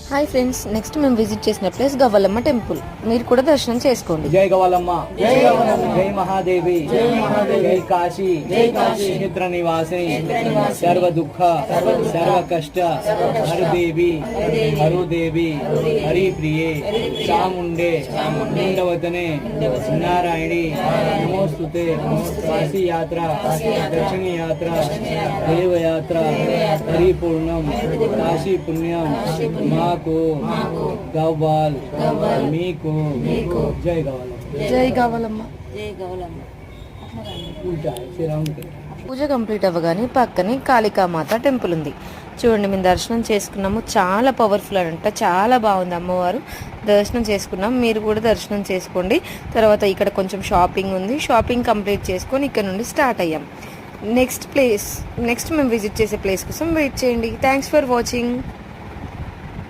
Hi friends, next మేము visit చేసిన place Gavvalamma temple. మీరు కూడా దర్శనం చేసుకోండి. జై గవ్వలమ్మ, జై మహాదేవి, జై కాశీ, క్షేత్ర నివాసిని, సర్వ దుఃఖ సర్వ కష్ట హరదేవి, హరుదేవి, హరిప్రియే, చాముండే, ముండవతనే, నారాయణి, నమోస్తుతే, కాశీ యాత్ర, దక్షిణ యాత్ర, దేవయాత్ర, హరిపూర్ణం, కాశీ పుణ్యం మాకు గవ్వాల్, మీకు జై గవ్వలమ్మ. జై గవ్వలమ్మ. పూజ కంప్లీట్ అవ్వగానే పక్కనే కాళికామాత టెంపుల్ ఉంది. చూడండి, మేము దర్శనం చేసుకున్నాము. చాలా పవర్ఫుల్ అంట, చాలా బాగుంది అమ్మవారు. దర్శనం చేసుకున్నాం, మీరు కూడా దర్శనం చేసుకోండి. తర్వాత ఇక్కడ కొంచెం షాపింగ్ ఉంది, షాపింగ్ కంప్లీట్ చేసుకొని ఇక్కడ నుండి స్టార్ట్ అయ్యాం. నెక్స్ట్ మేము విజిట్ చేసే ప్లేస్ కోసం వెయిట్ చేయండి. Thanks for watching.